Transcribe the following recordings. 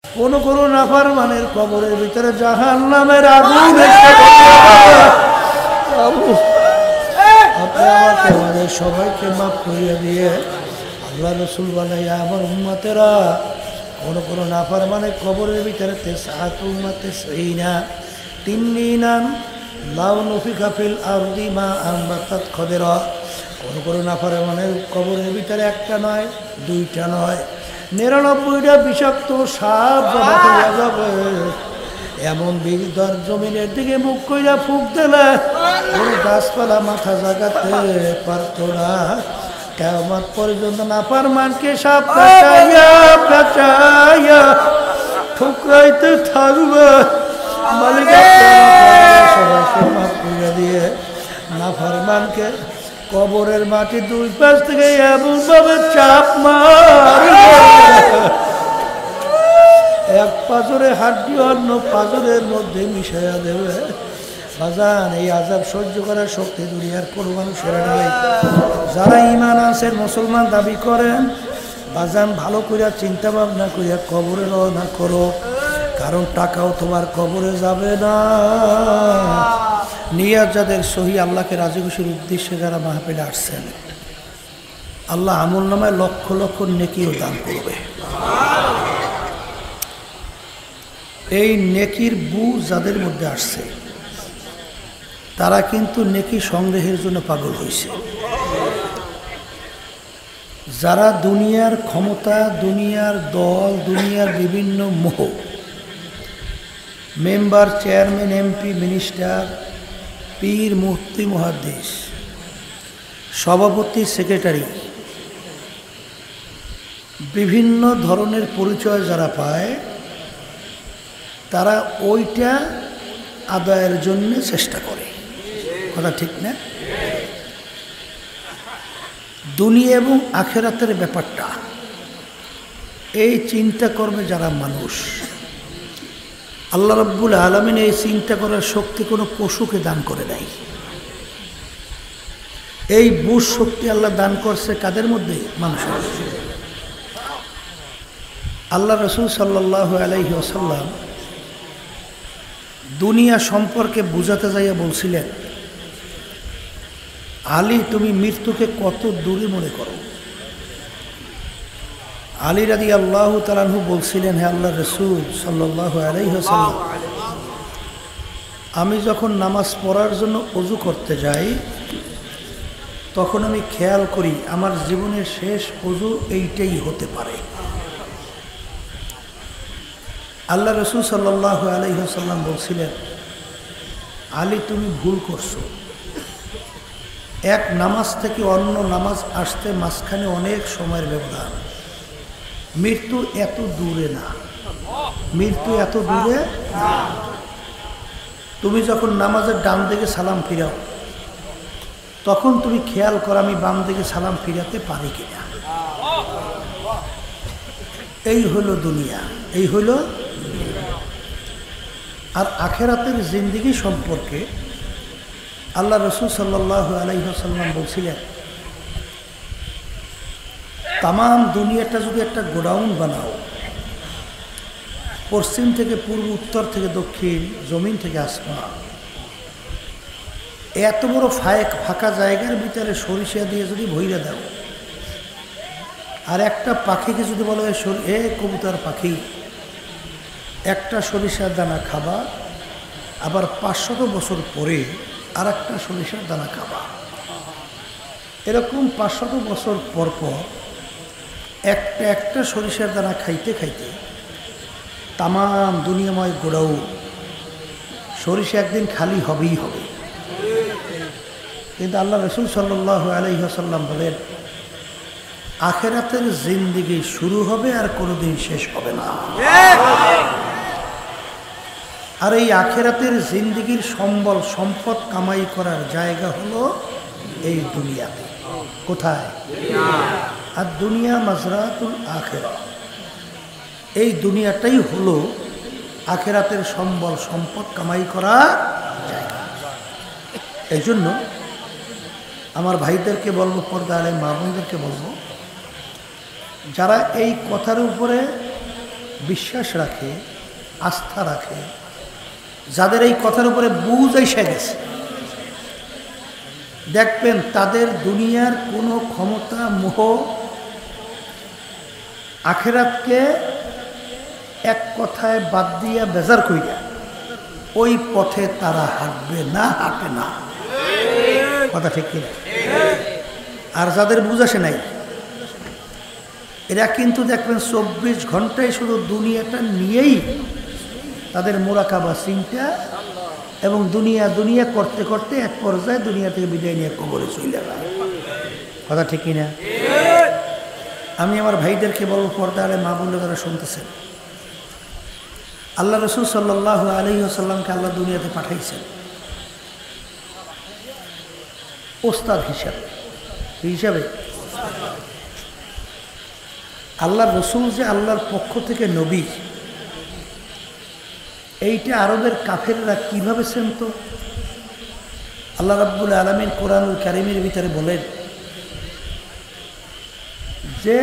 কোন কোন নাফরমানের কবরের ভিতরে জাহান্নামের আগুন আপনি আমাকে আমাদের সবাইকে মাফ করিয়ে দিয়ে আল্লাহ রসুল বানাইয়া আমার উম্মতেরা কোন কোন নাফরমানের কবরের ভিতরে তিন্নিনান লাউ নফিকা ফিল আরদি মা আমবাতাত খদেরা কোন কোন নাফরমানের কবরের ভিতরে একটা নয় দুইটা নয় ৯৯টা বিষাক্ত সাপ জমা হয়ে যাবে। এমন বিদর জমিনের দিকে মুখ কইরা ফুক দিলে কোনো গাছপালা মাথা জাগাতে পারত না। কিয়ামত পর্যন্ত নাফরমানকে সাপ কাটাইয়া কাটাইয়া ঠুকরাইতে থাকবে। মালিক সবাইকে মাফ করে দিয়ে নাফরমানকে কবরের মাটি দুই পাশ থেকে এমন ভাবে চাপ মারবে এক পাজরে হাড্ডি অন্য পাজরের মধ্যে মিশাইয়া দেবে। বাজান এই আযাব সহ্য করার শক্তি দুনিয়ার কোনো মানুষের নাই। যারা ঈমান আনছেন মুসলমান দাবি করেন বাজান ভালো করে চিন্তা ভাবনা করিয়া কবরে রওনা করো, কারণ টাকাও তোমার কবরে যাবে না। নিয়াত যাদের সহি আল্লাহকে রাজি খুশির উদ্দেশ্যে যারা মাহফিলে আসছেন আল্লাহ আমল নামায় লক্ষ লক্ষ নেকিও দান করবে। এই নেকির বু যাদের মধ্যে আসছে তারা কিন্তু নেকি সংগ্রহের জন্য পাগল হয়েছে। যারা দুনিয়ার ক্ষমতা, দুনিয়ার দল, দুনিয়ার বিভিন্ন মোহ, মেম্বার, চেয়ারম্যান, এমপি, মিনিস্টার, পীর, মুফতি, মুহাদ্দিস, সভাপতি, সেক্রেটারি, বিভিন্ন ধরনের পরিচয় যারা পায় তারা ওইটা আদায়ের জন্য চেষ্টা করে। কথা ঠিক না? দুনিয়া এবং আখেরাতের ব্যাপারটা এই চিন্তা করবে যারা মানুষ, আল্লাহ রাব্বুল আলামিন এই চিন্তা করার শক্তি কোনো পশুকে দান করে নাই। এই বুঝ শক্তি আল্লাহ দান করছে কাদের মধ্যে? মানুষের। আল্লাহ রাসূল সাল্লাল্লাহু আলাইহি ওয়াসাল্লাম দুনিয়া সম্পর্কে বুঝাতে যাইয়া বলছিলেন, আলী তুমি মৃত্যুকে কত দূরে মনে করো? আলী রাদিয়াল্লাহু তাআলা আনহু বলছিলেন, হে আল্লাহর রাসূল সাল্লাল্লাহু আলাইহি ওয়াসাল্লাম, আমি যখন নামাজ পড়ার জন্য ওযু করতে যাই তখন আমি খেয়াল করি আমার জীবনের শেষ ওযু এইটাই হতে পারে। আল্লাহ রাসূল সাল্লাল্লাহু আলাইহি ওয়াসাল্লাম বলছিলেন, আলী তুমি ভুল করছো। এক নামাজ থেকে অন্য নামাজ আসতে মাঝখানে অনেক সময়ের ব্যবধান। মৃত্যু এত দূরে না, মৃত্যু এত দূরে না। তুমি যখন নামাজের ডান দিকে সালাম ফিরাও তখন তুমি খেয়াল করো আমি বাম দিকে সালাম ফিরাতে পারি কিনা। এই হলো দুনিয়া, এই হলো। আর আখেরাতের জিন্দেগি সম্পর্কে আল্লাহ রাসূল সাল্লাল্লাহু আলাইহি ওয়াসাল্লাম বলছিলেন, তামাম দুনিয়াটা যদি একটা গোডাউন বানাও, পশ্চিম থেকে পূর্ব, উত্তর থেকে দক্ষিণ, জমিন থেকে আসমান, এত বড় ফাঁকা জায়গার ভিতরে সরিষা দিয়ে যদি ভইরা দাও আর একটা পাখিকে যদি বলো এ কবুতর পাখি একটা সরিষার দানা খাবা, আবার ৫০০ বছর পরে আর একটা সরিষার দানা খাবা, এরকম ৫০০ বছর পর পর একটা একটা সরিষার দানা খাইতে খাইতে তামাম দুনিয়াময় গোড়াও সরিষা একদিন খালি হবেই হবে। কিন্তু আল্লাহ রাসূল সাল্লাল্লাহু আলাইহি ওয়াসাল্লাম বলেন, আখেরাতের জিন্দেগি শুরু হবে আর কোনোদিন শেষ হবে না। আর এই আখেরাতের জিন্দেগির সম্বল সম্পদ কামাই করার জায়গা হলো এই দুনিয়াতে। কোথায়? আর দুনিয়া মাজরাতুল আখিরা, এই দুনিয়াটাই হলো আখেরাতের সম্বল সম্পদ কামাই করার জায়গা। এই জন্য আমার ভাইদেরকে বলবো, পর্দা আলেম মা বোনদেরকে বলবো, যারা এই কথার উপরে বিশ্বাস রাখে, আস্থা রাখে, যাদের এই কথার উপরে বুঝ এসে গেছে, দেখবেন তাদের দুনিয়ার কোনো ক্ষমতা, মোহ, আখেরাতকে এক কথায় বাদ দিয়া বেজার কইরা ওই পথে তারা হাঁটবে না, হাঁটে না। কথা ঠিক কিনা? আর যাদের বুঝ আসে নাই, এরা কিন্তু দেখবেন 24 ঘন্টায় শুধু দুনিয়াটা নিয়েই তাদের মোরাকাবা, চিন্তা এবং দুনিয়া দুনিয়া করতে করতে এক পর্যায়ে দুনিয়া থেকে বিদায় নিয়ে কবরে চলে যায়। কথা ঠিক কিনা? আমি আমার ভাইদেরকে বলবো, পর্দারে মা বললে তারা শুনতেছেন, আল্লাহ রসুল সাল্লাল্লাহু আলাইহি ওয়াসাল্লামকে আল্লাহ দুনিয়াতে পাঠাইছেন ওস্তাদ হিসাবে। আল্লাহ রসুল যে আল্লাহর পক্ষ থেকে নবী, এইটা আরবের কাফেররা কিভাবে চিনত? আল্লাহ রাব্বুল আলামিন কোরআনুল কারীমের ভিতরে বলেন যে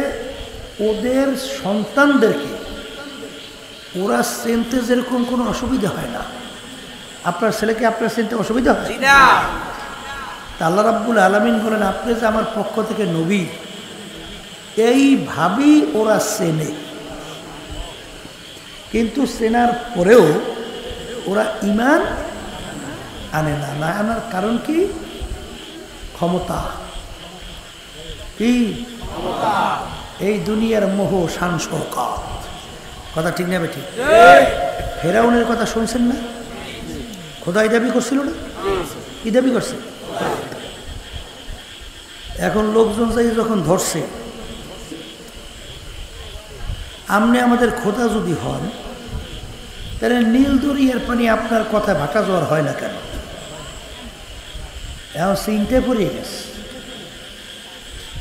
ওদের সন্তানদেরকে ওরা চিনতে যেরকম কোনো অসুবিধা হয় না। আপনার ছেলেকে আপনার চিনতে অসুবিধা হয় না? আল্লাহ রাব্বুল আলামিন বলেন, আপনি যে আমার পক্ষ থেকে নবী, এইভাবেই ওরা চেনে। কিন্তু চেনার পরেও ওরা ঈমান আনে না। না আনার কারণ কি? ক্ষমতা। কি ক্ষমতা? এই দুনিয়ার মোহ, শান শওকত। কথা ঠিক না বেঠিক? ফেরাউনের কথা শুনছেন না? খোদাই দাবি করছিল না? কি দাবি করছে? এখন লোকজন যাই যখন ধরছে, আপনি আমাদের খোদা যদি হন, তাহলে নীল দরিয়ার পানি আপনার কথা ভাটা জোয়ার হয় না কেন? এখন চিন্তা পড়িয়ে গেছে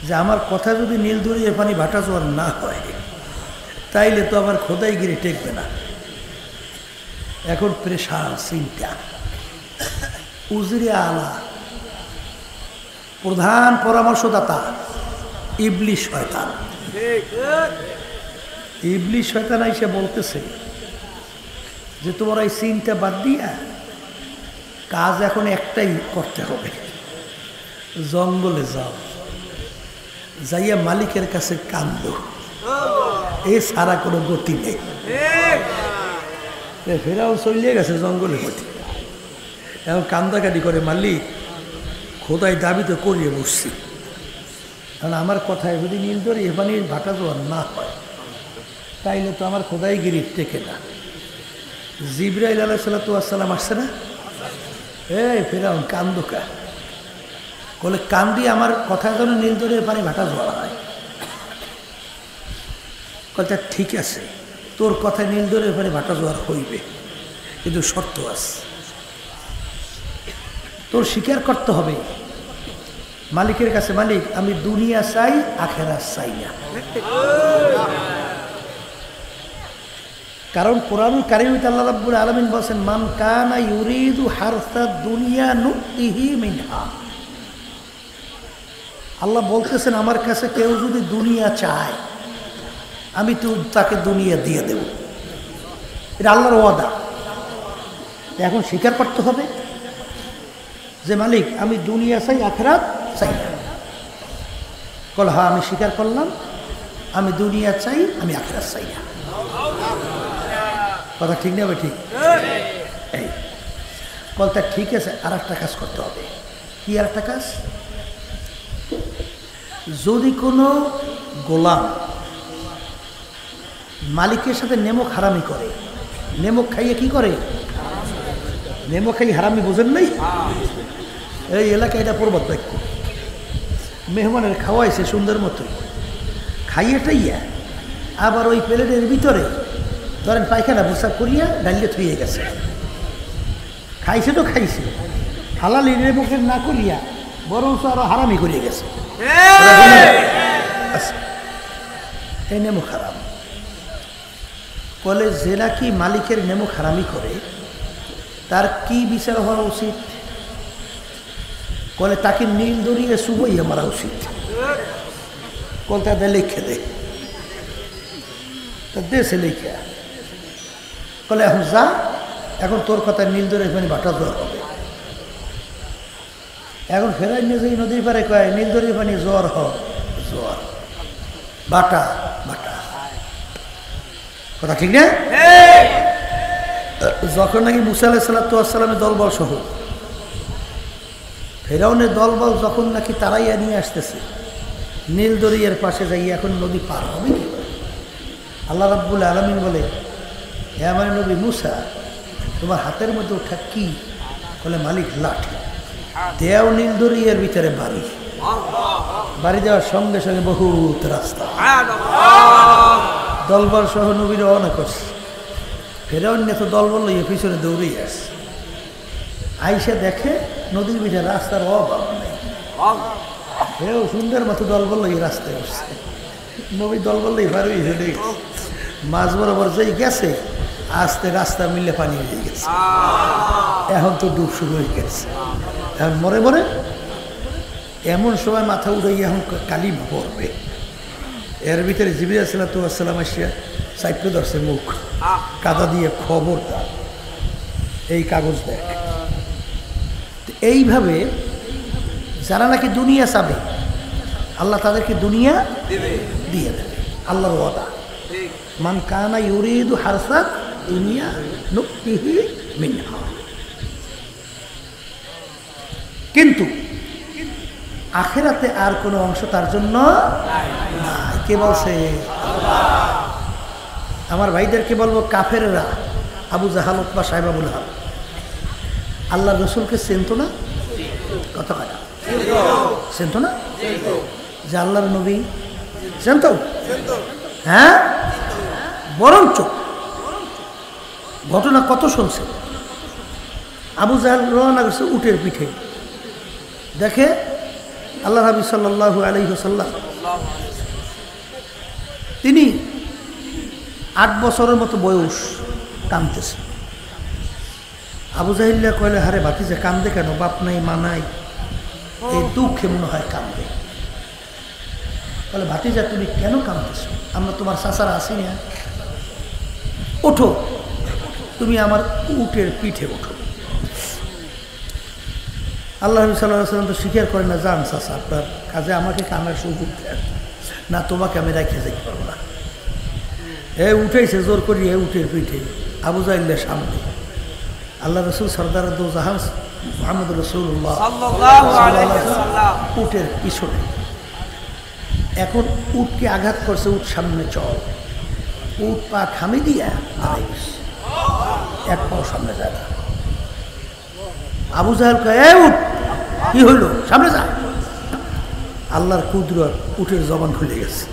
যে আমার কথা যদি নীল দরিয়ার পানি ভাটা জোয়ার না হয়, তাইলে তো আমার খোদাইগিরি টেকবে না। এখন প্রেশার, চিন্তা, উজরে আলা, প্রধান পরামর্শদাতা ইবলিশ শয়তান। ইবলিশ শয়তান এসে বলতেছে যে তোমার এই চিন্তা বাদ দিয়া কাজ এখন একটাই করতে হবে, জঙ্গলে যাও, যাইয়া মালিকের কাছে কান্দো, এ সারা কোনো গতি নেই। ফেরাও চলিয়ে গেছে জঙ্গলে গতি। এখন কান্দাকাটি করে, মালিক খোদাই দাবি তো করিয়ে বসছি, কারণ আমার কথায় যদি নীল ধরে এ পানির ভাটা জোয়ার না হয়, তাইলে তো আমার খোদাইগিরি টেকে না। জিবরাইল আলাইহিস সালাম আসছে না? এই ফেরাউন কান্দোকা বলে, কান্দি আমার কথা যেন নীল ধরে পানি ভাটা জোয়ার হয়। কথা ঠিক আছে, তোর কথায় নীল ধরে পানি ভাটা জোয়ার হইবে, কিন্তু শর্ত আছে, তোর স্বীকার করতে হবে মালিকের কাছে, মালিক আমি দুনিয়া চাই, আখেরাত চাই না। কারণ কোরআনুল কারীমে আল্লাহ রাব্বুল আলামিন বলেন, মান কানা ইউরিদু হারসাদ দুনিয়া নুতিহি মিনহা। আল্লাহ বলতেছেন, আমার কাছে কেউ যদি দুনিয়া চায়, আমি তো তাকে দুনিয়া দিয়ে দেব। এটা আল্লাহর ওয়াদা। এখন স্বীকার করতে হবে যে মালিক আমি দুনিয়া চাই, আখেরাত চাই না। বল হ্যাঁ, আমি স্বীকার করলাম, আমি দুনিয়া চাই, আমি আখেরাত চাই না। কথা ঠিক না? ঠিক। এই বলতে ঠিক আছে, আর একটা কাজ করতে হবে। কি আর একটা কাজ? যদি কোনো গোলাম মালিকের সাথে নেমক হারামি করে, নেমক খাইয়ে কি করে? নেমক খাই হারামি, বোঝেন নাই? এই এলাকায় এটা পর্বত বাক্য, মেহমানের খাওয়াইছে সুন্দর মতোই, খাইয়ে টাইয়া আবার ওই প্লেটের ভিতরে ধরেন পায়খানা পোশাক করিয়া ডালিয়ে থুয়ে গেছে। খাইছে তো খাইছে, হালালি নেমকের না করিয়া বরঞ্চ আরো হারামি করিয়ে গেছে। এই নেমক হারাম। বলে যে নাকি মালিকের নেমক হারামি করে, তার কি বিচার হওয়া উচিত? বলে তাকে নীল দরিয়ে চুবইয়া মারা উচিত। কলকাতা লিখে দে, তা দেশে লিখে বলে এখন যা, এখন তোর কথায় নীল দরিয়ার পানি বাটা জ্বর হবে। এখন ফেরাই নিয়ে যাই নদীর পারে কয় নীল দরিয়ার পানি জ্বর জ্বর, বাটা বাটা, কথা ঠিক না? যখন নাকি মুসা আলাইহিসসালামের দলবল সহ ফেরাউনের দলবল যখন নাকি তারাইয়া নিয়ে আসতেছে নীল দরিয়ার পাশে যাই, এখন নদী পার হবে কি? আল্লাহ রাব্বুল আলামিন বলে, হে আমার নবী মুসা, তোমার হাতের মধ্যে ওঠা কি? বলে মালিক লাঠি। দেও নীল দরিয়ার ভিতরে বাড়ি, বাড়ি দেওয়ার সঙ্গে সঙ্গে বহুত রাস্তা, দলবল সহ নবী রওনা করছে। ফেরাউন তো দলবল লইয়ে পিছনে দৌড়েই আসছে, আইসা দেখে নদীর ভিতরে রাস্তার অভাব নেই। হেও সুন্দর মতো দলবল লইয়ে রাস্তায় উঠছে, নবী দলবল লইয়ে পার হয়ে গেছে, মাঝ বরাবর যেই গেছে আস্তে রাস্তা মিলে পানি হয়ে গেছে। এখন তো ডুব শুরু হয়ে গেছে, এখন মরে মরে এমন সময় মাথা উঠাই এখন কালিমা পড়বে। এর ভিতরে জিবরিল আলাইহিস সালাম আসিয়া সাইডে ধরছে মুখ, কাদা দিয়ে খবরদার এই কাগজ দেখ। এইভাবে যারা নাকি দুনিয়া চাবে আল্লাহ তাদেরকে দুনিয়া দিয়ে দেবে, আল্লাহর ওয়াদা। মান কানা ইউরিদু হারসা দুনিয়া নুতিহি মিনহা। কিন্তু আখিরাতে আর কোনো অংশ তার জন্য নাই। কে বলছে? আমার ভাইদেরকে বলবো, কাফেররা আবু জাহাল বা সাহেব আবুল হাব আল্লাহ রসুলকে চিনতো না? কত কথা চিনতো না যে আল্লাহর নবী জানতো? হ্যাঁ, বরঞ্চ ঘটনা কত শুনছে। আবু জাহাল রওনা করছে উটের পিঠে, দেখে আল্লাহ নবী সাল্লাল্লাহু আলাইহি ওয়াসাল্লাম তিনি 8 বছরের মতো বয়স, কাঁদতেছে। আবু জাহিল্লা কইলে, হারে ভাতিজা কান্দে কেন? বাপ নাই মা নাই, এই দুঃখে মনে হয় কান্দে। বলে, ভাতিজা তুমি কেন কাঁদতেছ? আমরা তোমার চাচারা আসি না, ওঠো, তুমি আমার উটের পিঠে ওঠো। আল্লাহ নবী সাল্লাল্লাহু আলাইহি ওয়াসাল্লাম তো স্বীকার করে না, যান চাচা আপনার কাজে, আমাকে কান্নার সুযোগ দেন না, তোমাকে আমি রেখে যেতে পারবো না। উঠেছে জোর করি উটের পিঠে, আবু জাহিলের সামনে। আল্লাহ রসুল সরদার দো জাহান মুহাম্মদ রাসূলুল্লাহ উটের পিছনে। এখন উটকে আঘাত করছে, উট সামনে চল, উট পা খামি দিয়া এক পাও সামনে যায় না। আবু জাহেল কয়, উট কি হইল, সামনে যা। আল্লাহর কুদরত, উটের জবান খুলে গেছে।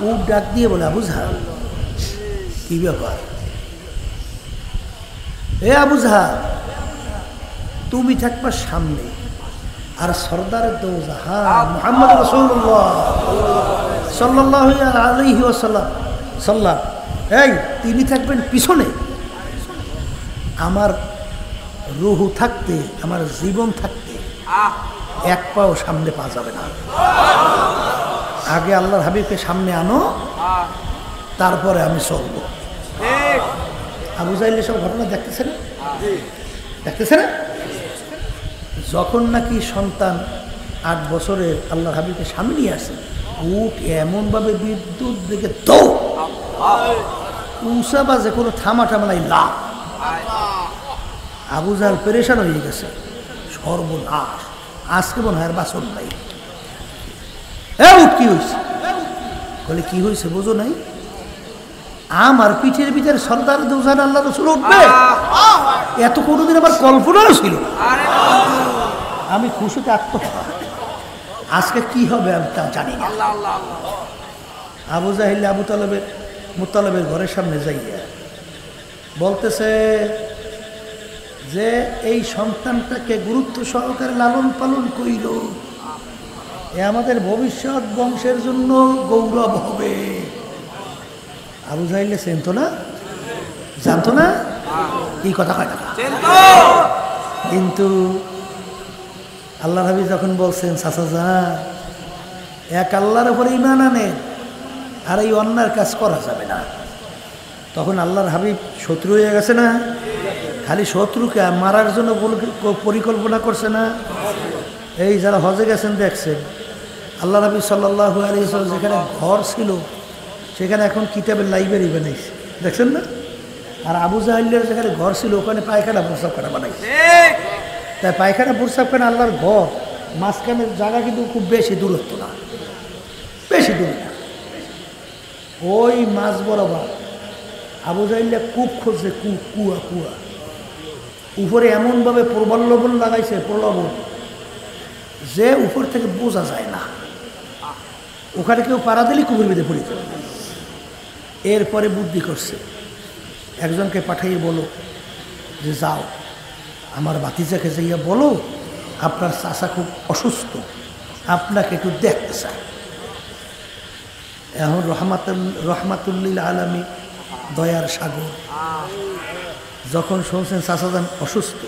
উট ডাক দিয়ে বলে, আবু জাহেল কি ব্যাপার? এ আবু জাহেল, তুমি থাকবা সামনে, আর সরদারের দো জাহান মুহাম্মদ রাসূলুল্লাহ সাল্লাল্লাহু আলাইহি ওয়াসাল্লাম তিনি থাকবেন পিছনে। আমার রুহু থাকতে, আমার জীবন থাকতে এক পাও সামনে পা যাবে না। আগে আল্লাহর হাবিবকে সামনে আনো, তারপরে আমি চলবো। আবু জাহেল সব ঘটনা দেখতেছে না, দেখতেছে না? যখন নাকি সন্তান 8 বছরের আল্লাহর হাবিবকে সামনে নিয়ে আসে, উট এমনভাবে বিদ্যুৎ দেখে তো উষা বাজে, কোনো থামা টামা নাই, লাভ। আবু জাহেল পেরেশান হয়ে গেছে, সর্বনাশ, আজকে মনে হয় আর বাসন নাই। উট কি হয়েছে? বলে, কি হয়েছে বোঝো নাই? আমার পিঠের ভিতরে সরদার দো জাহান আল্লাহ রাসূল উঠবে, এত কোনোদিন আমার কল্পনাও ছিল না। আমি খুশিতে আত্মহত্যা, আজকে কি হবে আমি তা জানি না। আবু জাহিল আবু মুতালেবের ঘরের সামনে যাইয়া বলতেছে যে এই সন্তানটাকে গুরুত্ব সহকারে লালন পালন কইল, এ আমাদের ভবিষ্যৎ বংশের জন্য গৌরব হবে। আবু জাহিল চিনতো না, জানতো না, এই কথা কয় না। কিন্তু আল্লাহর হাবিব যখন বলছেন, চাচা যান, এক আল্লাহর উপরে ঈমান আনে, আর এই অন্যার কাজ করা যাবে না, তখন আল্লাহর হাবিব শত্রু হয়ে গেছে না? খালি শত্রুকে মারার জন্য পরিকল্পনা করছে না? এই যারা হজে গেছেন দেখছেন, আল্লাহ নবী সাল্লাল্লাহু আলাইহি ওয়াসাল্লাম যেখানে ঘর ছিল সেখানে এখন কিতাবের লাইব্রেরি বানাইছে, দেখছেন না? আর আবু জাহেলের যেখানে ঘর ছিল ওখানে পায়খানা প্রস্রাবখানা বানাইছে। তাই পায়খানা প্রস্রাবখানা আল্লাহর ঘর মাঝখানের জায়গা কিন্তু খুব বেশি দূরত্ব না, বেশি দূর না। ওই মাছ বরাবর আবু জাহেল কূপ খুঁজছে, কুয়া কুয়া উপরে এমনভাবে প্রবলবন লাগাইছে, প্রলোভন যে উপর থেকে বোঝা যায় না। ওখানে কেউ পাড়া দিলে কুকুর বেঁধে পড়ে যাবে। এরপরে বুদ্ধি করছে, একজনকে পাঠিয়ে বলো যে যাও আমার ভাতিজাকে যাইয়া বলো আপনার চাচা খুব অসুস্থ, আপনাকে একটু দেখতে চায়। এখন রহমাতুল্লিল আলামিন দয়ার সাগর যখন শুনছেন চাচাজান অসুস্থ,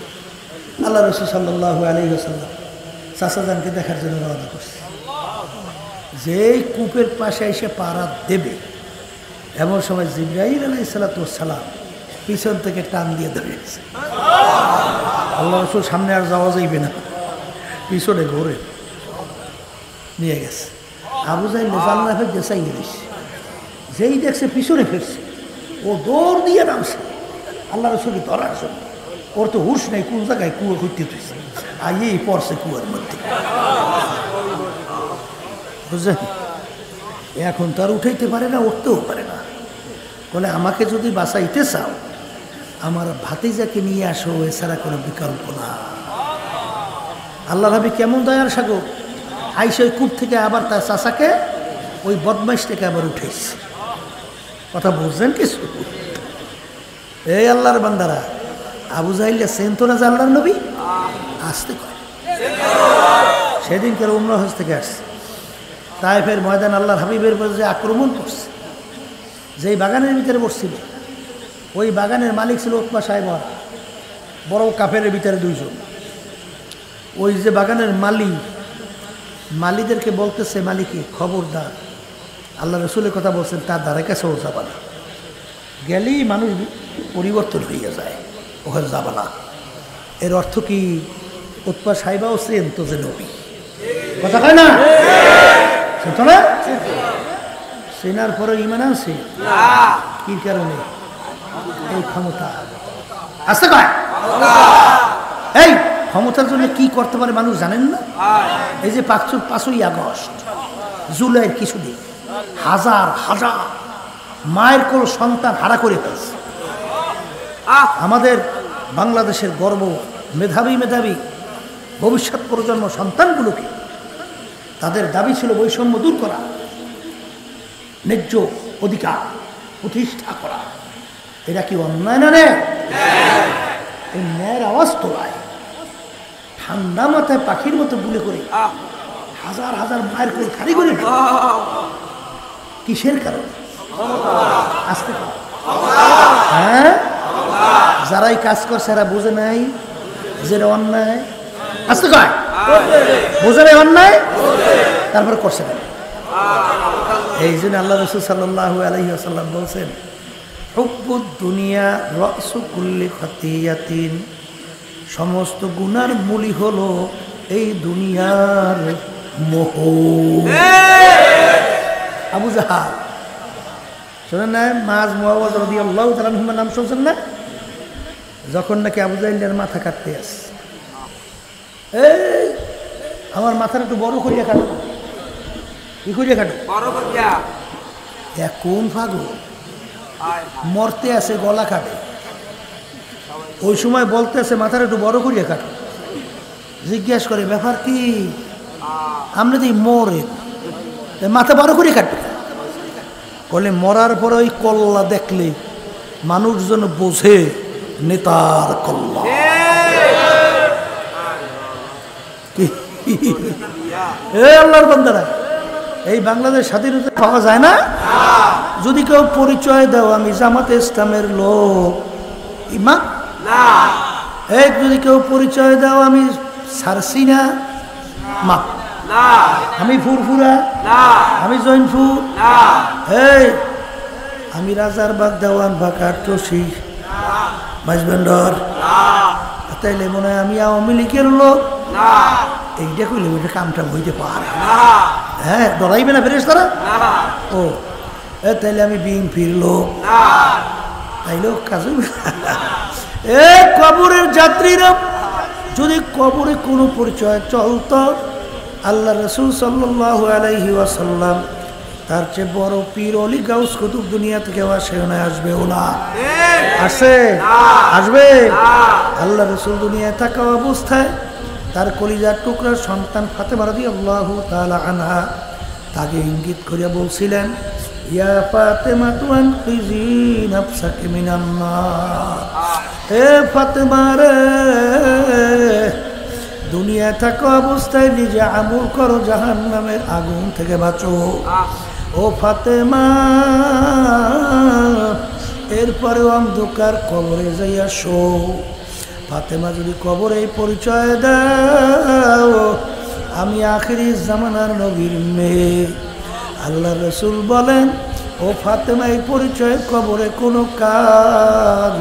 আল্লাহ রাসূল সাল্লাল্লাহু আলাইহি ওয়াসাল্লাম চাচাজানকে দেখার জন্য রওনা করছে। যেই কূপের পাশে এসে পাড়া দেবে এমন সময় জিবরাইল আলাইহিস সালাম পিছন থেকে টান দিয়ে ধরেছে। আল্লাহ রাসূল সামনে আর যাওয়া যাইবে না, পিছনে ঘুরে নিয়ে গেছে। আবু জাহেল জানলা ফের দেশাই গেছে, যেই দেখছে পিছনে ফিরছে, ও দৌড় দিয়ে নামছে আল্লাহ রাসূলকে ধরার জন্য। ওর তো হুশ নেই, কোন জায়গায় কুয়ো খুঁজতে তুইছে, আইয়েই পড়ছে কুয়ার মধ্যে, বুঝলেন? এখন তো আর উঠাইতে পারে না, উঠতেও পারে না। বলে আমাকে যদি বাঁচাইতে চাও আমার ভাতিজাকে নিয়ে আসো, এছাড়া কোনো বিকল্প না। আল্লাহ নবী কেমন দয়ার সাগর, আইসা ওই কূপ থেকে আবার তার চাচাকে ওই বদমাইশ থেকে আবার উঠেছে। কথা বুঝছেন কিছু? এই আল্লাহর বান্দারা, আবু জাহেল চেন তো না যে আল্লাহর নবী, আসতে কয় সেদিনকার উমরা হজ থেকে আসছে। তায়েফের ময়দান আল্লাহর হাবিবের উপর যে আক্রমণ করছে, যেই বাগানের ভিতরে বসছিল, ওই বাগানের মালিক ছিল উতবা সাহেব, বড় কাফের ভিতরে দুইজন। ওই যে বাগানের মালিদেরকে বলতেছে, মালিকে খবরদার, আল্লাহ রসুলের কথা বলছেন, তার দ্বারা কাছেও যাবা না, গেলেই মানুষ পরিবর্তন হইয়া যায়, ওখানে যাবা না। এর অর্থ কি? উতবা সাহেবাও চেন তো যে নবী, কথা কয় না? শুনতো না? চেনার পরে ইমান আছে কি কারণে? এই ক্ষমতা আছে, কয় এই ক্ষমতার জন্য কি করতে পারে মানুষ জানেন না? এই যে 5ই আগস্ট, জুলাইয়ের কিছুদিন হাজার হাজার মায়ের কোল সন্তান হারা করে ফেলছে। আমাদের বাংলাদেশের গর্ব, মেধাবী ভবিষ্যৎ প্রজন্ম সন্তানগুলোকে তাদের দাবি ছিল বৈষম্য দূর করা, ন্যায্য অধিকার প্রতিষ্ঠা করা। এটা কি অন্যায় না? এই ন্যায়ের আওয়াজ তোলায় ঠান্ডা মাথায় পাখির মতো গুলে করে হাজার হাজার মায়ের কোল খালি করে কিসের কারণে? আসতে পারে, হ্যাঁ? যারাই কাজ করছে এরা বুঝে নাই যেটা অন্যায়, আসতে কয় বুঝে নাই অন্যায়, তারপরে করছে না। এই জন্য আল্লাহ রাসূল সাল্লাল্লাহু আলাইহি ওয়াসাল্লাম বলছেন, হুব্বুদ দুনিয়া রাসু কুল্লি খাতিয়াতিন, সমস্ত গুনার মূলই হলো এই দুনিয়ার মোহ। আবু জাহাল শোনেন না, মাজ মুআওয়াজ রাদিয়াল্লাহু তাআলা আনহুর নাম শুনছেন না? যখন নাকি আবু জাহেলের মাথা কাটতে আসে, এই আমার মাথাটা একটু বড় করিয়া কাটো, কি করিয়া কাটো? কোন পাগল মরতে আছে গলা কাটে, ওই সময় বলতে আছে মাথাটা একটু বড় করিয়া কাটো। জিজ্ঞাসা করে ব্যাপার কি? আমরা তো মরে মাথা বড় করে কাটবে। বলে মরার পরে ওই কল্লা দেখলে মানুষজন বোঝে নেতার কল্লা। আল্লাহর বান্দারা, এই বাংলাদেশ স্বাধীনতা পাওয়া যায় না যদি কেউ পরিচয় দাও আমি জামাতে ইসলামের লোক, ইমান এই যদি কেউ পরিচয় দাও আমি সারসি না, মা আমি ফুরফুরা, আমি জৈনফুর, এই আমি রাজার বাগ দেওয়ান বাগ আট্রসি মাঝবেন্ডর তাইলে মনে হয় আমি আওয়ামী লীগের লোক এইটা কইলে ওইটা কামটা হইতে পারে হ্যাঁ ডরাইবে না ফেরেশতারা ও তাইলে আমি বিএনপির লোক তাইলেও কাজ এ কবরের যাত্রীরা যদি কবরে কোনো পরিচয় চলত আল্লাহ রাসূল সাল্লাল্লাহু আলাইহি ওয়াসাল্লাম তার চেয়ে বড় পীর অলি গাউস কুতুব দুনিয়া থেকে আসবেও না আসে আসবে আল্লাহ রাসূল দুনিয়ায় থাকা অবস্থায় তার কলিজার টুকরার সন্তান ফাতেমা রাদিয়াল্লাহু তাআলা আনহা তাকে ইঙ্গিত করিয়া বলছিলেন ইয়া ফাতেমা তুনকিজি নাফসাকি মিনান নার হে ফাতেমা রে দুনিয়ায় থাকা অবস্থায় নিজে আমল করো জাহান্নামের আগুন থেকে বাঁচো ও ফাতেমা এরপরে অন্ধকার কবরে যাইয়া শো ফাতেমা যদি কবরে পরিচয় দাও আমি আখিরি জামানার নবীর মেয়ে আল্লাহ রাসূল বলেন ও ফাতেমা এই পরিচয় কবরে কোনো কাজ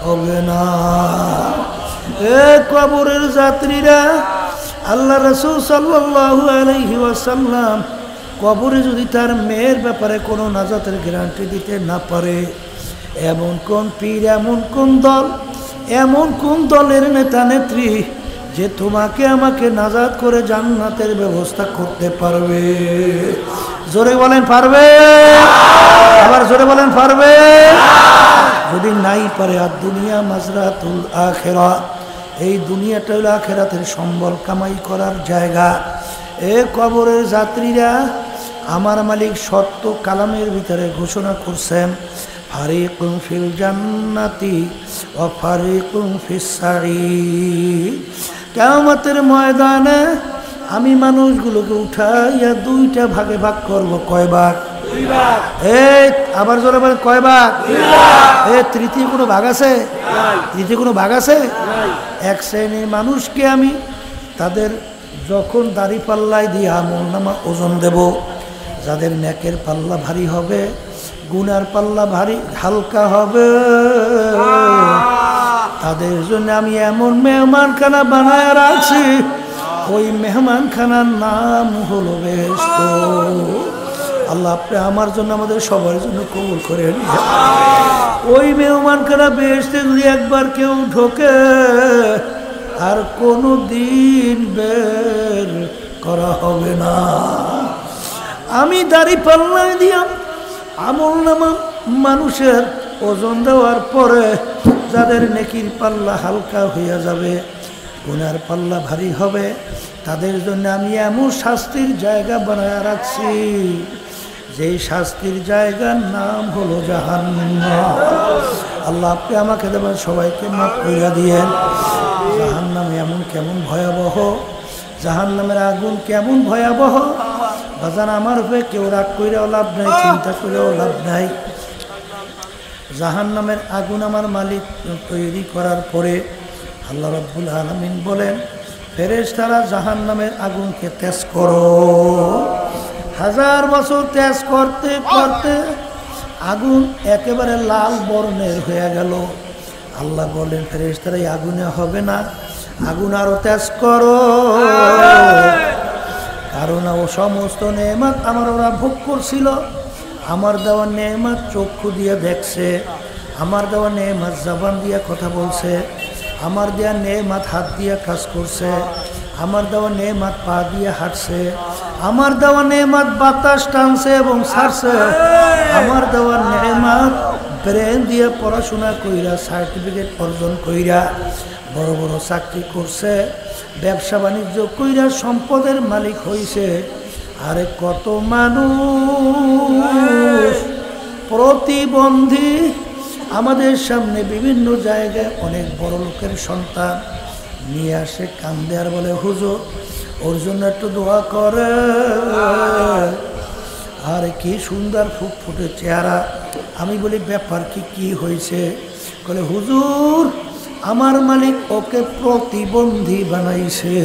হবে না এ কবরের যাত্রীরা আল্লাহ রাসূল সাল্লাল্লাহু আলাইহি ওয়াসাল্লাম কবরে যদি তার মেয়ের ব্যাপারে কোনো নাজাতের গ্যারান্টি দিতে না পারে এমন কোন পীর এমন কোন দল এমন কোন দলের নেতা নেত্রী যে তোমাকে আমাকে নাজাত করে জান্নাতের ব্যবস্থা করতে পারবে জোরে বলেন পারবে আবার জোরে বলেন পারবে যদি নাই পারে আর দুনিয়া মাজরাতুল আখিরাত এই দুনিয়াটা হলো আখিরাতের সম্বল কামাই করার জায়গা এ কবরের যাত্রীরা আমার মালিক সত্য কালামের ভিতরে ঘোষণা করছেন ফারিকুন ফিল জান্নাতি ওয়া ফারিকুন ফিস সাঈর কিয়ামতের ময়দানে আমি মানুষগুলোকে উঠাইয়া দুইটা ভাগে ভাগ করব কয় ভাগ দুই ভাগ এই আবার জোরে বলেন কয় ভাগ দুই ভাগ এই তৃতীয় কোনো ভাগ আছে নাই তৃতীয় কোনো ভাগ আছে নাই এক শ্রেণীর মানুষকে আমি তাদের যখন দাড়ি পাল্লায় দিয়ে আমলনামা ওজন দেব যাদের নেকের পাল্লা ভারী হবে গুনার পাল্লা ভারী হালকা হবে তাদের জন্য আমি এমন মেহমানখানা বানায় রাখছি ওই মেহমানখানার নাম হলো বেহেশত আল্লাহ আপনি আমার জন্য আমাদের সবার জন্য কবুল করেন ওই মেহমানখানা বেহেশতে যদি একবার কেউ ঢোকে আর কোনো দিন বের করা হবে না আমি দাড়ি পাল্লায় দিয়াম আমলনামা মানুষের ওজন দেওয়ার পরে যাদের নেকির পাল্লা হালকা হইয়া যাবে গুনার পাল্লা ভারী হবে তাদের জন্য আমি এমন শাস্তির জায়গা বানায় রাখছি যেই শাস্তির জায়গার নাম হলো জাহান্নাম আল্লাহ আপনি আমাকে দেবেন সবাইকে মাফ কইরা দিয়েন জাহান্নাম এমন কেমন ভয়াবহ জাহান্নামের আগুন কেমন ভয়াবহ বাজান আমার উপরে কেউ রাগ কইরাও লাভ নাই চিন্তা করেও লাভ নাই জাহান্নামের আগুন আমার মালিক তৈরি করার পরে আল্লাহ রাব্বুল আলামিন বলেন ফেরেশতারা জাহান্নামের আগুনকে তেজ করো 1000 বছর তেজ করতে করতে আগুন একেবারে লাল বর্ণের হয়ে গেল আল্লাহ বলেন ফেরেশতারা এই আগুনে হবে না আগুন আরো তেজ করো কারণ ও সমস্ত নেয়ামত আমার ওরা ভোগ করছিল আমার দেওয়া নেয়ামত চক্ষু দিয়ে দেখছে আমার দেওয়া নেয়ামত জবান দিয়ে কথা বলছে আমার দেওয়া নেয়ামত হাত দিয়ে কাজ করছে আমার দেওয়া নেয়ামত পা দিয়ে হাঁটছে আমার দেওয়া নেয়ামত বাতাস টানছে এবং ছাড়ছে আমার দেওয়া নেয়ামত ব্রেন দিয়ে পড়াশোনা কইরা সার্টিফিকেট অর্জন কইরা বড় বড় চাকরি করছে ব্যবসা বাণিজ্য কইরা সম্পদের মালিক হইছে আরে কত মানুষ প্রতিবন্ধী আমাদের সামনে বিভিন্ন জায়গায় অনেক বড় লোকের সন্তান নিয়ে আসে কান্দে আর বলে হুজুর ওর জন্য একটু দোয়া করে আর কি সুন্দর ফুটফুটে চেহারা আমি বলি ব্যাপার কি হয়েছে বলে হুজুর আমার মালিক ওকে প্রতিবন্ধী বানাইছে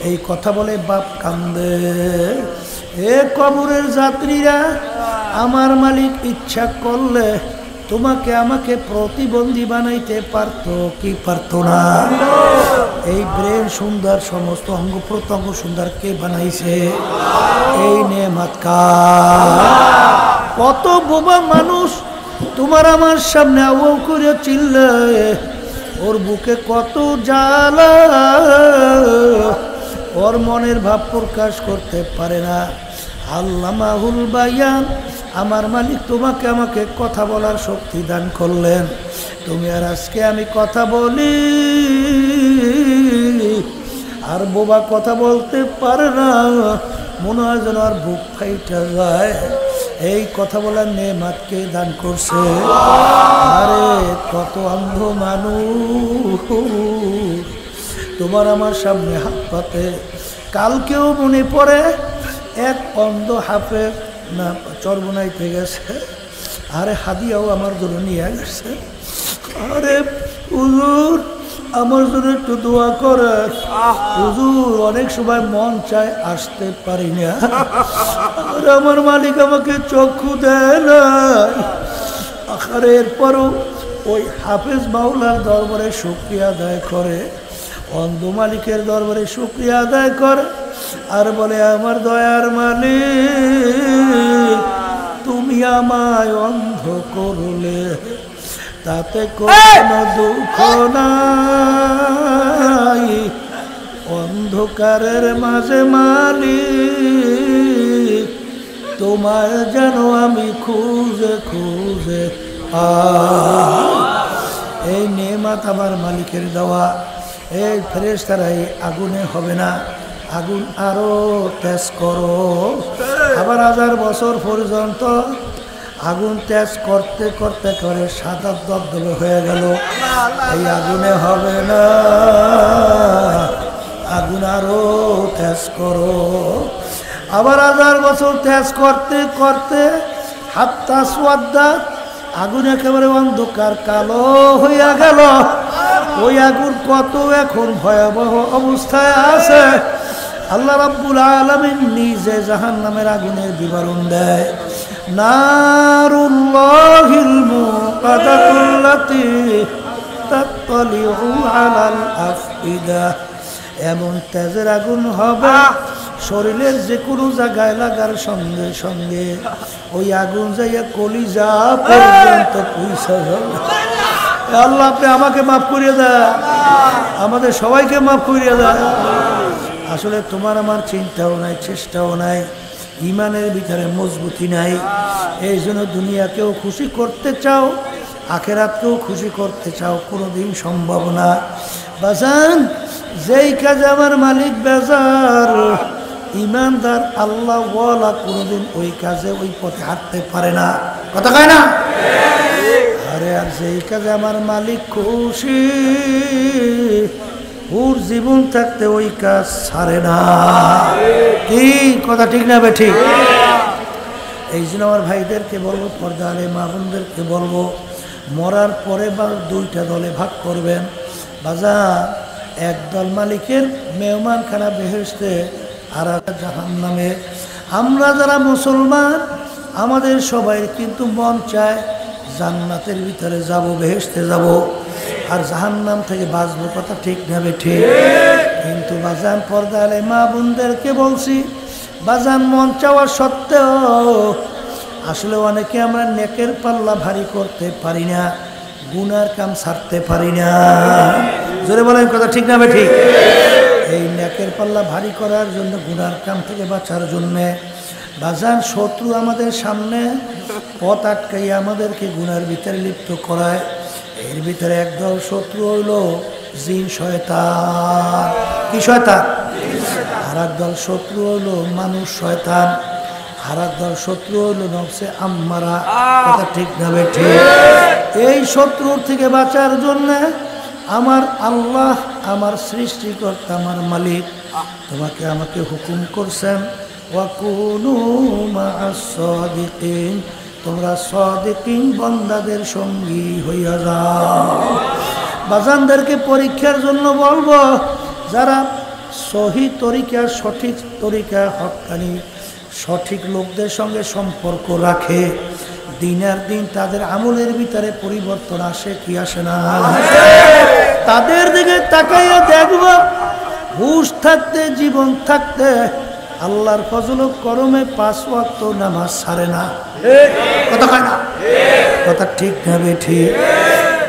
এই কথা বলে বাপ কান্দে এ কবরের যাত্রীরা আমার মালিক ইচ্ছা করলে তোমাকে আমাকে প্রতিবন্ধী বানাইতে পারতো কি পারতো না? এই ব্রেন সুন্দর, সমস্ত অঙ্গ প্রত্যঙ্গ সুন্দর কে বানাইছে? এই নেয়ামত কার? কত বোবা মানুষ তোমার আমার সামনে আও করে চিল্লায়, ওর বুকে কত জ্বালা, ওর মনের ভাব প্রকাশ করতে পারে না। আল্লামাহুল বায়ান, আমার মালিক তোমাকে আমাকে কথা বলার শক্তি দান করলেন। তুমি আর আজকে আমি কথা বলি, আর বোবা কথা বলতে পারে না, মনে হয় যেন আর বুক ফাইটা যায়। এই কথা বলার নেয়ামতকে দান করছে। আরে কত অন্ধ মানুষ তোমার আমার সামনে হাত পাতে। কালকেও মনে পড়ে এক অন্ধ হাফেজ না চরবনাইতে গেছে, আরে হাদিয়াও আমার জন্য নিয়ে গেছে। আরে হুজুর আমার জন্য একটু দোয়া করে। হুজুর অনেক সময় মন চায় আসতে পারি না, আর আমার মালিক আমাকে চক্ষু দেয় না। আরে এরপরও ওই হাফেজ মাওলার দরবারে শুকরিয়া আদায় করে, অন্ধ মালিকের দরবারে শুকরিয়া আদায় করে, আর বলে আমার দয়ার মালিক তুমি আমায় অন্ধ করলে, তাতে কোনো দুঃখ নাই। অন্ধকারের মাঝে মালিক তোমায় যেন আমি খুঁজে খুঁজে এই নেয়ামত আমার মালিকের দেওয়া। এই ফেরেশতারা এই আগুনে হবে না, আগুন আরো তেজ করো। আবার 1000 বছর পর্যন্ত আগুন তেজ করতে করতে করে সাদা দবদবে হয়ে গেল। এই আগুনে হবে না, আগুন আরো তেজ করো। আবার 1000 বছর তেজ করতে করতে হাত্তা সোয়াদ্দা, আগুন একেবারে অন্ধকার কালো হইয়া গেল। ওই আগুন কত এখন ভয়াবহ অবস্থায় আছে। আল্লাহ রাব্বুল আলামিন নিজে জাহান্নামের আগুনের বিবরণ দেয়। নারুল্লাহিল মুকাদাতুল্লাতী তাত্তালিউ আলাল আফইদা, এমন তেজের আগুন হবে শরীরের যে কোনো জায়গায় লাগার সঙ্গে সঙ্গে ওই আগুন যাইয়া কলিজা পর্যন্ত পৌঁছা যাবে। আল্লাহ আপনি আমাকে মাফ করিয়ে দেয়, আমাদের সবাইকে মাফ করিয়ে দেয়। আসলে তোমার আমার চিন্তাও নাই, চেষ্টাও নাই, ইমানের ভিতরে মজবুতি নাই। এই জন্য দুনিয়াকেও খুশি করতে চাও, আখেরাতকেও খুশি করতে চাও, কোনোদিন সম্ভব না। বাজান যেই কাজে আমার মালিক বেজার, ইমানদার আল্লাহ ওয়ালা কোনোদিন ওই কাজে ওই পথে হাঁটতে পারে না। কথা কয় না? আরে আর যেই কাজে আমার মালিক খুশি, ওর জীবন থাকতে ওই কাজ ছাড়ে না। কি কথা ঠিক না বেঠিক? এই জন্য আমার ভাইদেরকে বলবো, পর্দা আলে মা বোনদেরকে বলবো, মরার পরে বা 2টা দলে ভাগ করবেন। বাজার একদল মালিকের মেহমানখানা বেহেশতে, আর জাহান্নামে। আমরা যারা মুসলমান আমাদের সবাই কিন্তু মন চায় জান্নাতের ভিতরে যাব, বেহেশতে যাব, আর জাহান্নাম থেকে বাঁচবো। কথা ঠিক না বেঠিক? কিন্তু বাজান পর্দা আলে মা বোনদেরকে বলছি, বাজান মন চাওয়া সত্ত্বেও আসলে অনেকে আমরা নেকের পাল্লা ভারী করতে পারি না, গুনার কাম ছাড়তে পারি না। জোরে বলেন কথা ঠিক না বেঠিক? এই নেকের পাল্লা ভারী করার জন্য, গুনার কাম থেকে বাঁচার জন্যে বাজান শত্রু আমাদের সামনে পথ আটকাইয়া আমাদেরকে গুনার ভিতরে লিপ্ত করায়। এর ভিতরে একদল শত্রু হইল জিন শয়তান। কি শয়তান? আর একদল শত্রু হইল মানুষ শয়তান, আর একদল শত্রু হইল নফসে আম্মারা। কথা ঠিক না বেঠিক? এই শত্রুর থেকে বাঁচার জন্য আমার আল্লাহ, আমার সৃষ্টিকর্তা, আমার মালিক তোমাকে আমাকে হুকুম করছেন, ওয়াকুনু মা'আস সাদিকিন, তোমরা সাদিকিন বান্দাদের সঙ্গী হইয়া যাও। বাজানদেরকে পরীক্ষার জন্য বলবো, যারা সহি তরিকা, সঠিক তরিকা, হক্কানি সঠিক লোকদের সঙ্গে সম্পর্ক রাখে, দিনের দিন তাদের আমলের ভিতরে পরিবর্তন আসে কি আসে না? তাদের দিকে তাকাইয়া দেখব, হুঁশ থাকতে জীবন থাকতে আল্লাহর ফজল ও করমে 5 ওয়াক্ত নামাজ ছাড়ে না। কথা কয় না? কথা ঠিক না বেঠিক?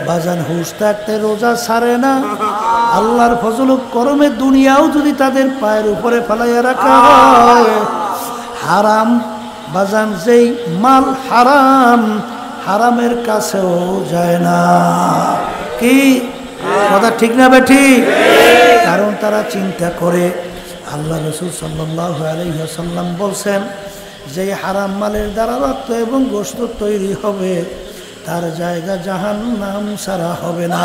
বাজান হুঁশ থাকতে রোজা ছাড়ে না। আল্লাহর ফজল ও করমে দুনিয়াও যদি তাদের পায়ের উপরে ফেলাইয়া রাখা হয়, হারাম বাজান যেই মাল হারাম, হারামের কাছেও যায় না। কি কথা ঠিক না বেঠিক? কারণ তারা চিন্তা করে, আল্লাহ রাসূল সাল্লাল্লাহু আলাইহি ওয়াসাল্লাম বলছেন, যে হারাম মালের দ্বারা রক্ত এবং গোশত তৈরি হবে তার জায়গা জাহান্নাম ছাড়া হবে না।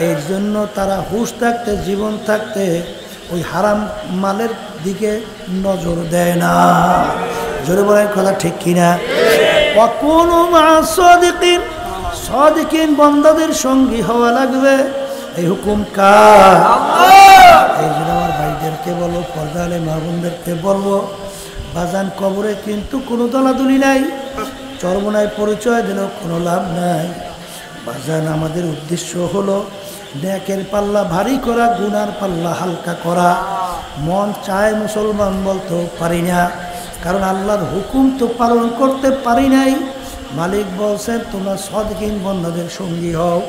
এর জন্য তারা হুঁশ থাকতে জীবন থাকতে ওই হারাম মালের দিকে নজর দেয় না। জোরে বলেন কথা ঠিক কিনা? ওয়াকুনু মা'আস সাদিকিন, সাদিকিন বান্দাদের সঙ্গী হওয়া লাগবে। এই হুকুম কার? এই জন্য আমার ভাইদেরকে বলবো, পর্দালে মা বোনদেরকে বলবো, বাজান কবরে কিন্তু কোনো দলাদলি নাই, চরমনায় পরিচয় দিলেও কোনো লাভ নাই। বাজান আমাদের উদ্দেশ্য হলো নেকের পাল্লা ভারী করা, গুনার পাল্লা হালকা করা। মন চায় মুসলমান বলতেও পারি না, কারণ আল্লাহর হুকুম তো পালন করতে পারি নাই। মালিক বলছেন তোমরা সাদিকিন বান্দাদের সঙ্গী হও।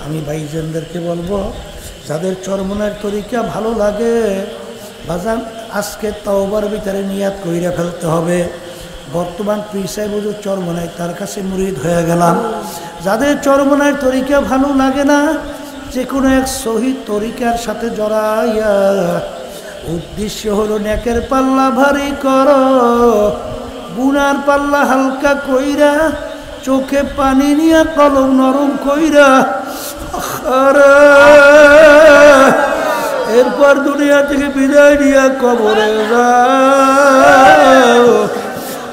আমি ভাইজানদেরকে বলবো, যাদের চরমনার তরিকা ভালো লাগে বাজান আজকে তওবার ভিতরে নিয়াত কইরা ফেলতে হবে। বর্তমান পীর সাহেব হুজুর চরমনায়, তার কাছে মুরিদ হয়ে গেলাম। যাদের চরমনার তরিকা ভালো লাগে না, যে কোনো এক সহিহ তরিকার সাথে জড়াইয়া উদ্দেশ্য হলো নেকের পাল্লা ভারী করো, গুনার পাল্লা হালকা কইরা, চোখে পানি নিয়ে কলম নরম কইরা, এরপর দুনিয়া থেকে বিদায় নিয়ে কবরে যাও।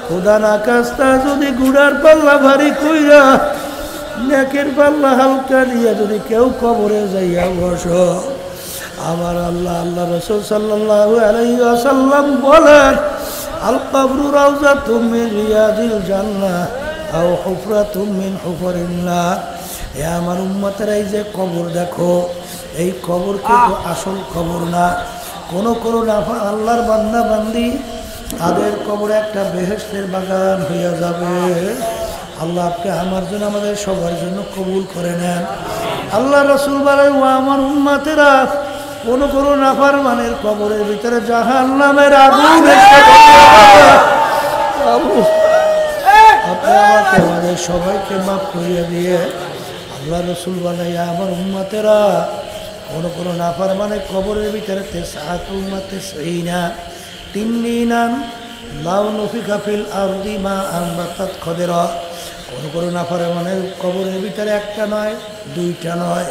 খোদা না কাস্তা যদি গুনার পাল্লা ভারী কইরা নেকের পাল্লা হালকা নিয়ে যদি কেউ কবরে যাইয়া বসো, আমার আল্লাহ আল্লাহ রাসূল সাল্লাল্লাহু আলাইহি ওয়াসাল্লাম বলেন, আল কবরু রাউযাতুম মিন রিয়াদিল জান্নাহ আও হুফরাতুম মিন হুফারিন নার। এ আমার উম্মতেরা, এই যে কবর দেখো, এই কবর কিন্তু আসল কবর না। কোনো আল্লাহর বান্দা বান্দি তাদের কবর একটা বেহেশতের বাগান হইয়া যাবে। আল্লাহ আপনি আমার জন্য আমাদের সবার জন্য কবুল করে নেন। আল্লাহ রাসূল বলেন, ও আমার উম্মতেরা, কোনো নাফরমানের কবরের ভিতরে জাহান্নামের আগুন এসে আপনি আমাকে আমাদের সবাইকে মাফ করিয়ে দিয়ে আল্লাহ রাসূল বলেন, আমার উম্মতেরা, কোনো নাফরমানের কবরের ভিতরে তিন্নিনান লাউ নুফিখা ফিল আরদি মা আনবাতাত খদেরা। কোনো নাফরমানের কবরের ভিতরে একটা নয়, দুইটা নয়,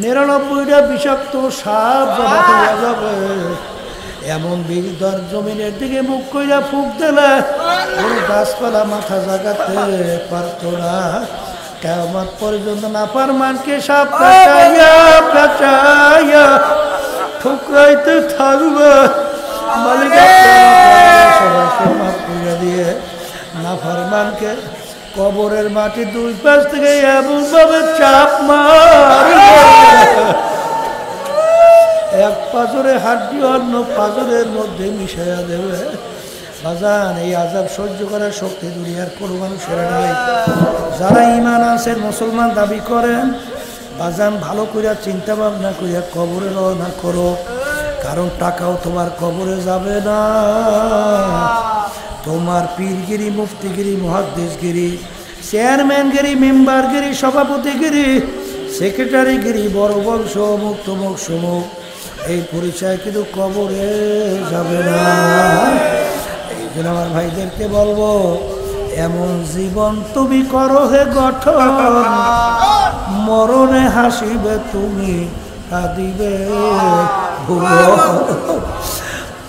99টা বিষাক্ত সাপ জমা হইয়া যাবে। এমন বিদর জমিনের দিকে মুখ কইরা ফুক দিলে কোনো গাছপালা মাথা জাগাতে পারত না। কিয়ামত পর্যন্ত নাফরমানকে সাপ পেঁচাইয়া ঠুকরাইতে থাকবে। মালিক সবাইকে মাফ করে দিয়ে নাফরমানকে কবরের মাটি দুই পাশ থেকে এমন ভাবে চাপ মারবে, এক পাজরে হাড্ডি অন্য পাজরের মধ্যে মিশাইয়া দেবে। বাজান, এই আযাব সহ্য করার শক্তি দুনিয়ার কোনো মানুষের নাই। যারা ঈমান আছেন, মুসলমান দাবি করেন, বাজান ভালো করে চিন্তা ভাবনা করিয়া কবরে রওনা করো, কারণ টাকাও তোমার কবরে যাবে না। তোমার পীরগিরি, মুফতিগিরি, মুহাদ্দিসগিরি, চেয়ারম্যানগিরি, মেম্বারগিরি, সভাপতিগিরি, সেক্রেটারিগিরি, বড় বংশ, অমুক তমুক সমুক, এই পরিচয় কিন্তু কবরে যাবে না। এই জন্য আমার ভাইদেরকে বলবো, এমন জীবন তুমি করো হে গঠন, মরণে হাসিবে তুমি, কাঁদিবে ভুলো।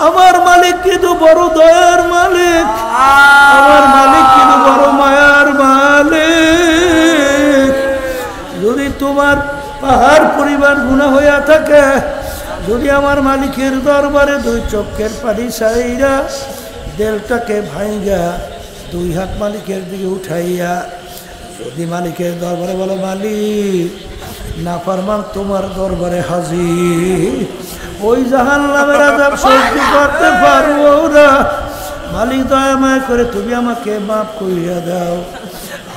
আমার মালিক কিন্তু বড় দয়ার মালিক, আমার মালিক কিন্তু বড় মায়ার মালিক। যদি তোমার পাহাড় পরিমাণ গুনাহ হইয়া থাকে, যদি আমার মালিকের দরবারে দুই চক্ষের পানি ছাইরা দেলটাকে ভাইঙ্গা দুই হাত মালিকের দিকে উঠাইয়া যদি মালিকের দরবারে বলো, মালিক নাফরমান তোমার দরবারে হাজির, ওই জাহান্নামের আযাব সহ্য করতে পারবো না, মালিক দয়া মায়া করে তুমি আমাকে মাফ করিয়া দাও।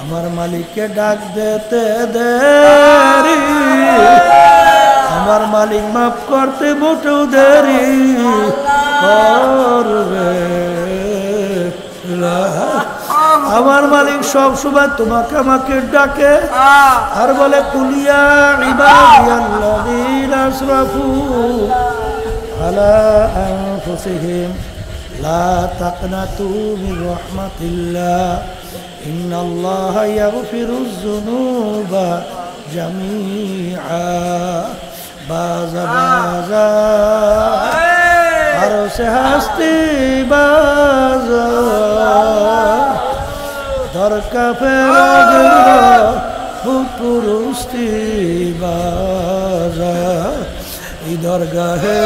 আমার মালিককে ডাক দিতে দেরি, আমার মালিক মাফ করতে মোটেও দেরি করবে না। আমার মালিক সব সময় তোমাকে আমাকে ডাকে আর বলে, কুলিয়া ইবাদিয়াল্লাযীনা আসরাফু আলা আনফুসিহিম লা তাকনাতু মির রাহমাতিল্লাহ ইন্নাল্লাহা ইয়াগফিরুয যুনুবা জামিআ। বাজা বাজা আরো সে হাসতি বাজা দরকা ফেরা পুরুস্তি বাজা এই দরগাহে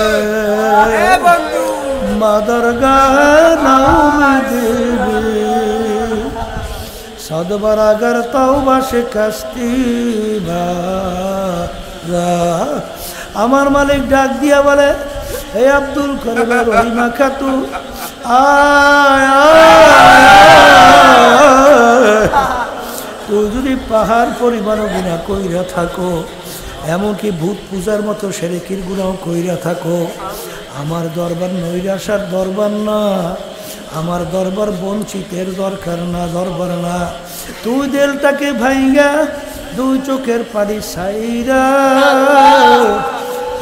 মা দরগাহে নাম দেবী সদবার আগর তওবা শিকস্তি বাজা। আমার মালিক ডাক দিয়া বলে, হে আব্দুল করিমের রহিমা খাতু, তুই যদি পাহাড় পরিমাণও গুনাহ কইরা থাকো, এমনকি ভূত পূজার মতো শিরকির গুনাহ কইরা থাকো, আমার দরবার নৈরাশার দরবার না, আমার দরবার বঞ্চিতের দরকার না, দরবার না। তুই দেলটাকে ভাইঙ্গা দুই চোখের পানি সাইরা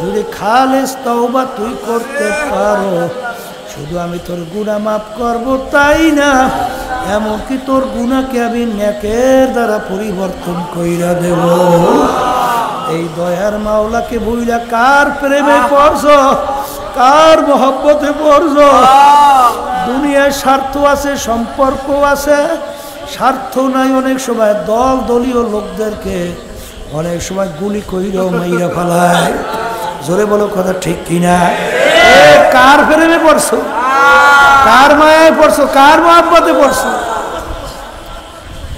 যদি খালেস তওবা তুই করতে পারো, শুধু আমি তোর গুনাহ মাফ করব তাই না, এমনকি তোর গুনাহকে আমি নেকের দ্বারা পরিবর্তন কইরা দেব। এই দয়ার মাওলাকে ভুইলা কার প্রেমে পড়ছো, কার মহব্বতে পড়ছো? দুনিয়ায় স্বার্থ আছে, সম্পর্ক আছে, স্বার্থ নাই। অনেক সময় দলীয় লোকদেরকে অনেক সময় গুলি কইরাও মাইরা ফেলায়। জোরে বলো কথা ঠিক কিনা? কার প্রেমে পড়ছো, কার মায়ায় পড়ছো, কার মহব্বতে পড়ছো?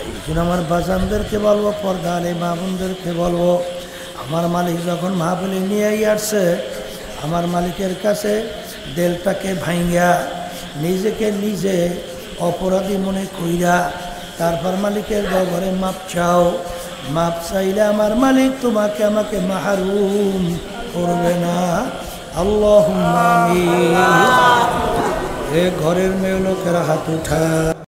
এই জন্য আমার বাজানদেরকে বলবো, পর্দার এই মা বোনদেরকে বলবো, আমার মালিক যখন মাহফিলে নিয়ে আসছে, আমার মালিকের কাছে দেলটাকে ভাইঙ্গা নিজেকে নিজে অপরাধী মনে কইরা তারপর মালিকের দরবারে মাপ চাও। মাপ চাইলে আমার মালিক তোমাকে আমাকে মাহরুম করবে না। আল্লাহুম্মা আমিন। এ ঘরের মেয়ে লোকেরা হাত উঠা।